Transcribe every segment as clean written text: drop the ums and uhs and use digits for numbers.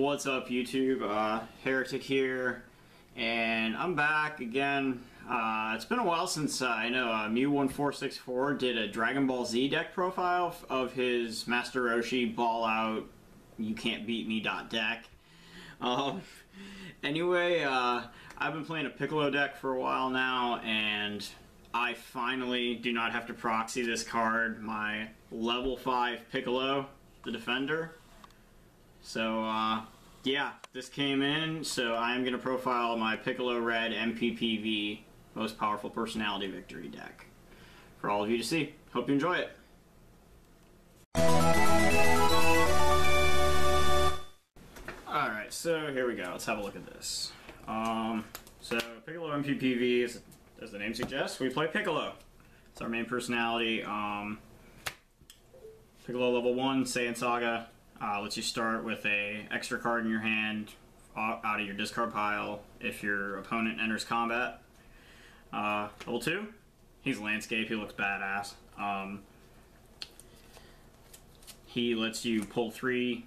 What's up, YouTube? Heretic here, and I'm back again. It's been a while since I know Mew1464 did a Dragon Ball Z deck profile of his Master Roshi Ball Out You Can't Beat Me deck. Anyway, I've been playing a Piccolo deck for a while now, and I finally do not have to proxy this card, my level 5 Piccolo, the Defender. So, yeah, this came in, so I'm going to profile my Piccolo Red MPPV Most Powerful Personality Victory deck for all of you to see. Hope you enjoy it. Alright, so here we go. Let's have a look at this. So Piccolo MPPV, is, as the name suggests, we play Piccolo. It's our main personality. Piccolo level 1, Saiyan Saga. Lets you start with a extra card in your hand out of your discard pile if your opponent enters combat. Level 2, he's Landscape, he looks badass. He lets you pull three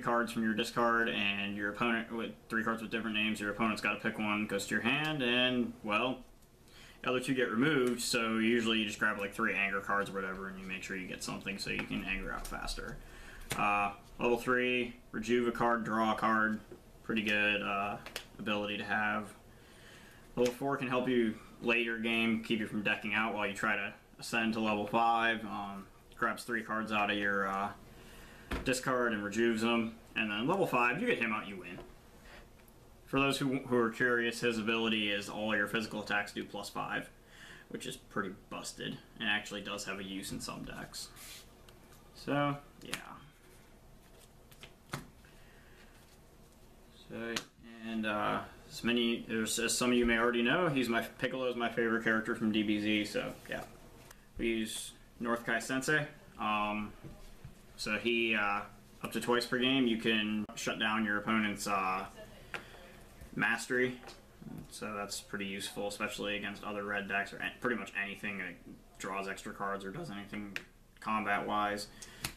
cards from your discard, and your opponent, with 3 cards with different names, your opponent's got to pick one, goes to your hand, and, well, the other 2 get removed, so usually you just grab like 3 anger cards or whatever, and you make sure you get something so you can anger out faster. Level 3, rejuve a card, draw a card. Pretty good ability to have. Level 4 can help you later game, keep you from decking out while you try to ascend to level 5. Grabs 3 cards out of your discard and rejuves them. And then level 5, you get him out, you win. For those who are curious, his ability is all your physical attacks do +5, which is pretty busted, and actually does have a use in some decks. So, yeah. So, and as some of you may already know, Piccolo's my favorite character from DBZ. So yeah, we use North Kai Sensei. So he up to twice per game, you can shut down your opponent's mastery. So that's pretty useful, especially against other red decks or pretty much anything that draws extra cards or does anything combat-wise.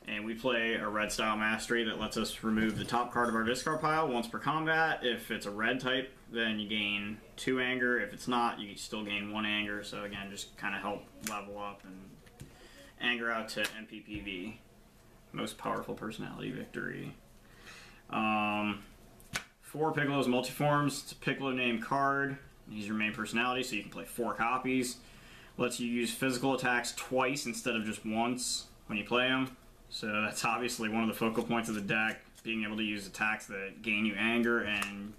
And we play a red style mastery that lets us remove the top card of our discard pile once per combat. If it's a red type, then you gain 2 anger. If it's not, you still gain 1 anger. So again, just kind of help level up and anger out to MPPV, Most Powerful Personality Victory. For Piccolo's multiforms, it's a Piccolo name card. He's your main personality, so you can play 4 copies. Lets you use physical attacks twice instead of just once when you play them. So that's obviously one of the focal points of the deck, being able to use attacks that gain you anger and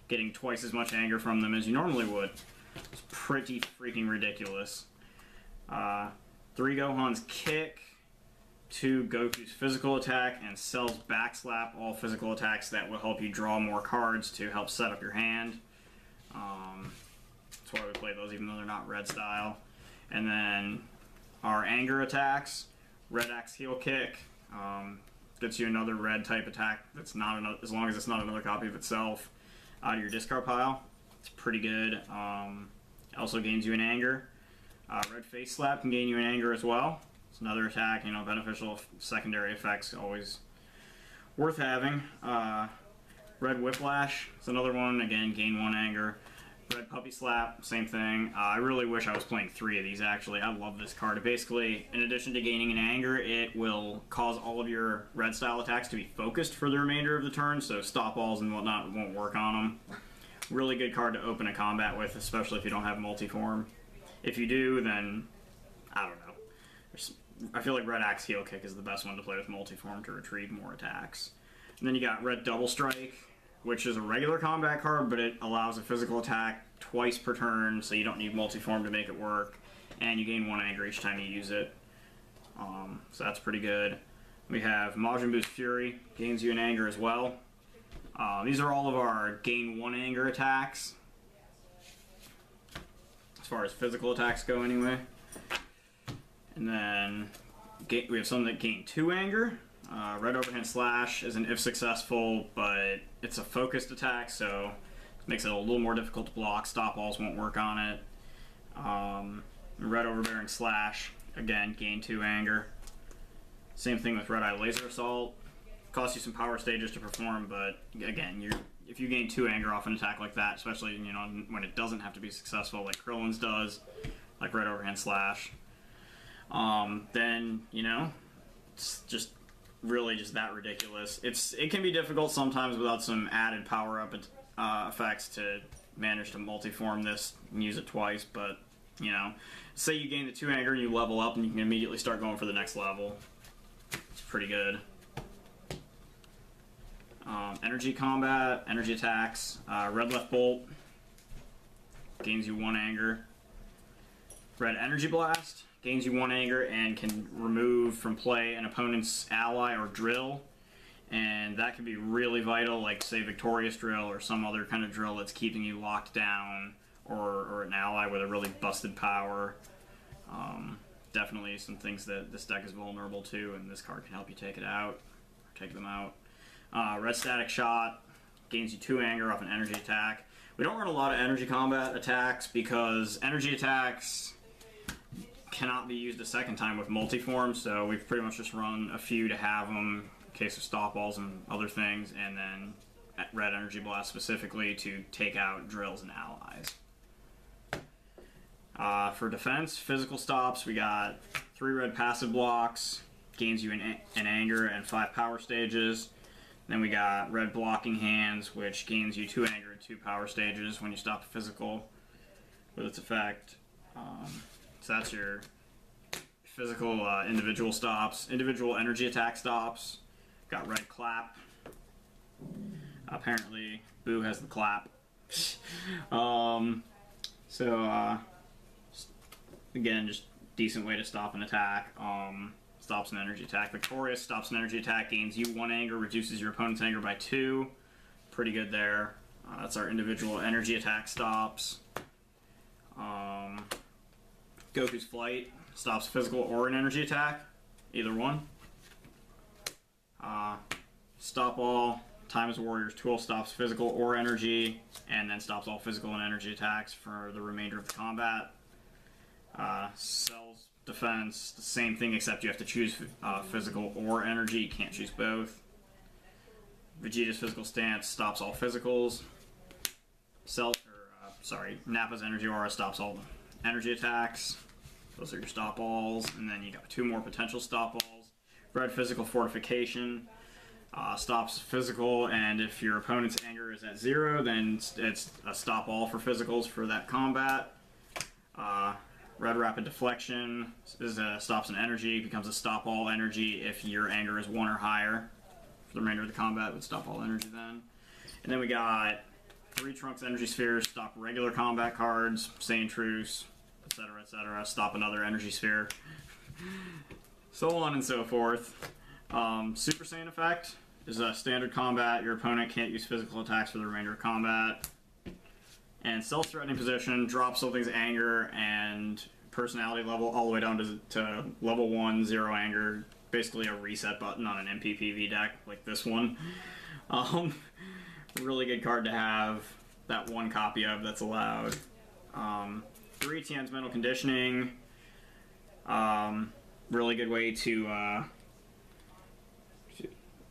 getting twice as much anger from them as you normally would. It's pretty freaking ridiculous. 3 Gohan's kick, 2 Goku's physical attack, and Cell's backslap, all physical attacks that will help you draw more cards to help set up your hand. That's why we play those even though they're not red style. And then our anger attacks, Red Axe Heel Kick, gets you another red type attack that's not another, as long as it's not another copy of itself, out of your discard pile. It's pretty good. Also gains you an anger. Red Face Slap can gain you an anger as well. It's another attack, you know, beneficial secondary effects, always worth having. Red Whiplash is another one, again, gain 1 anger. Red Puppy Slap, same thing. I really wish I was playing 3 of these, actually. I love this card. Basically, in addition to gaining an anger, it will cause all of your red style attacks to be focused for the remainder of the turn, so stop balls and whatnot won't work on them. Really good card to open a combat with, especially if you don't have multiform. If you do, then, I don't know. I feel like Red Axe Heel Kick is the best one to play with multiform to retrieve more attacks. And then you got Red Double Strike, which is a regular combat card, but it allows a physical attack twice per turn, so you don't need multiform to make it work, and you gain 1 anger each time you use it. So that's pretty good. We have Majin Buu's Fury, gains you an anger as well. These are all of our gain 1 anger attacks, as far as physical attacks go anyway. And then we have some that gain 2 anger. Red Overhand Slash is an if successful, but it's a focused attack, so it makes it a little more difficult to block. Stop balls won't work on it. Red Overbearing Slash, again, gain 2 anger. Same thing with Red Eye Laser Assault. costs you some power stages to perform, but again, if you gain 2 anger off an attack like that, especially when it doesn't have to be successful, like Krillin's does, like Red Overhand Slash, then it's just really just that ridiculous. It can be difficult sometimes without some added power up effects to manage to multi-form this and use it twice, but say you gain the 2 anger and you level up and you can immediately start going for the next level. It's pretty good. Energy combat, energy attacks, red left bolt, gains you 1 anger. Red energy blast, gains you 1 anger and can remove from play an opponent's ally or drill. And that can be really vital, like say Victorious Drill or some other kind of drill that's keeping you locked down, or an ally with a really busted power. Definitely some things that this deck is vulnerable to, and this card can help you take it out, or take them out. Red Static Shot, gains you 2 anger off an energy attack. We don't run a lot of energy combat attacks because energy attacks cannot be used a second time with multiform, so we've pretty much just run a few to have them in case of stop balls and other things, and then Red Energy Blast specifically to take out drills and allies. For defense, physical stops, we got 3 red passive blocks, gains you an anger and 5 power stages. Then we got red blocking hands, which gains you 2 anger and 2 power stages when you stop a physical with its effect. So that's your physical individual stops. Individual energy attack stops. Got red clap. Apparently, Boo has the clap. Again, just decent way to stop an attack. Stops an energy attack. Victorious stops an energy attack, gains you 1 anger, reduces your opponent's anger by 2. Pretty good there. That's our individual energy attack stops. Goku's Flight stops physical or an energy attack, either one. Stop All, Time as Warrior's Tool stops physical or energy, and then stops all physical and energy attacks for the remainder of the combat. Cell's Defense, the same thing except you have to choose physical or energy, you can't choose both. Vegeta's Physical Stance stops all physicals. Nappa's Energy Aura stops all energy attacks. Those are your stop alls, and then you got 2 more potential stop alls. Red Physical Fortification stops physical, and if your opponent's anger is at 0, then it's a stop all for physicals for that combat. Red Rapid Deflection stops an energy, becomes a stop all energy if your anger is 1 or higher. For the remainder of the combat, it would stop all energy then. And then we got 3 Trunks Energy Spheres, stop regular combat cards, Saiyan Truce, etc., etc., stop another energy sphere, so on and so forth. Super Saiyan effect is a standard combat. Your opponent can't use physical attacks for the remainder of combat. And self-threatening position drops something's anger and personality level all the way down to level 1, 0 anger. Basically a reset button on an MPPV deck like this one. Really good card to have. That 1 copy of that's allowed. 3 Tien's Mental Conditioning. Really good way to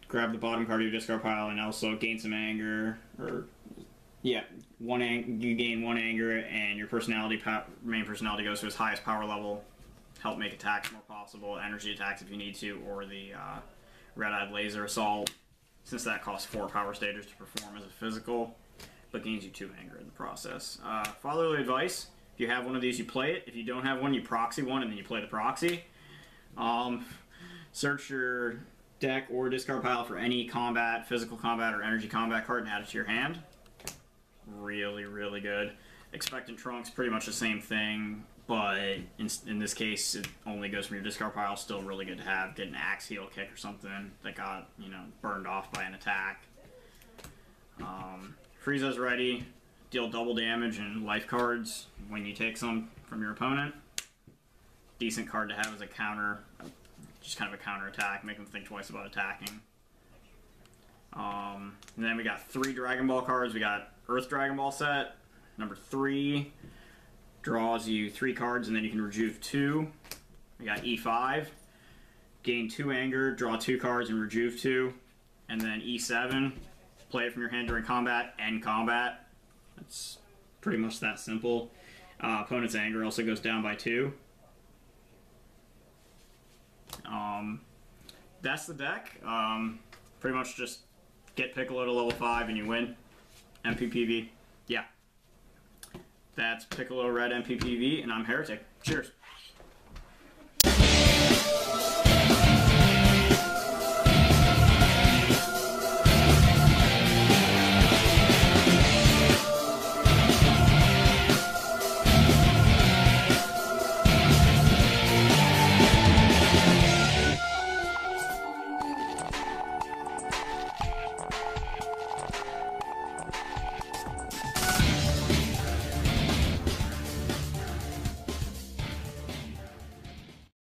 grab the bottom card of your discard pile and also gain some anger. You gain 1 anger and your main personality goes to its highest power level. Help make attacks more possible, energy attacks if you need to, or the Red-Eyed Laser Assault, since that costs 4 power stages to perform as a physical, but gains you 2 anger in the process. Fatherly Advice, if you have one of these, you play it. If you don't have one, you proxy one, and then you play the proxy. Search your deck or discard pile for any combat, physical combat, or energy combat card and add it to your hand. Really, really good. Expectant Trunks, pretty much the same thing, but in this case, it only goes from your discard pile. Still really good to have. Get an axe heel kick or something that got, burned off by an attack. Frieza's Ready, deal double damage and life cards when you take some from your opponent. Decent card to have as a counter, just kind of a counter attack, make them think twice about attacking. And then we got 3 Dragon Ball cards. We got Earth Dragon Ball set, number 3, draws you 3 cards and then you can rejuve 2. We got E5, gain 2 anger, draw 2 cards and rejuve 2. and then E7, play it from your hand during combat, end combat. It's pretty much that simple. Opponent's anger also goes down by 2. That's the deck. Pretty much just get Piccolo to level 5 and you win. MPPV. Yeah. That's Piccolo Red MPPV, and I'm Heretic. Cheers.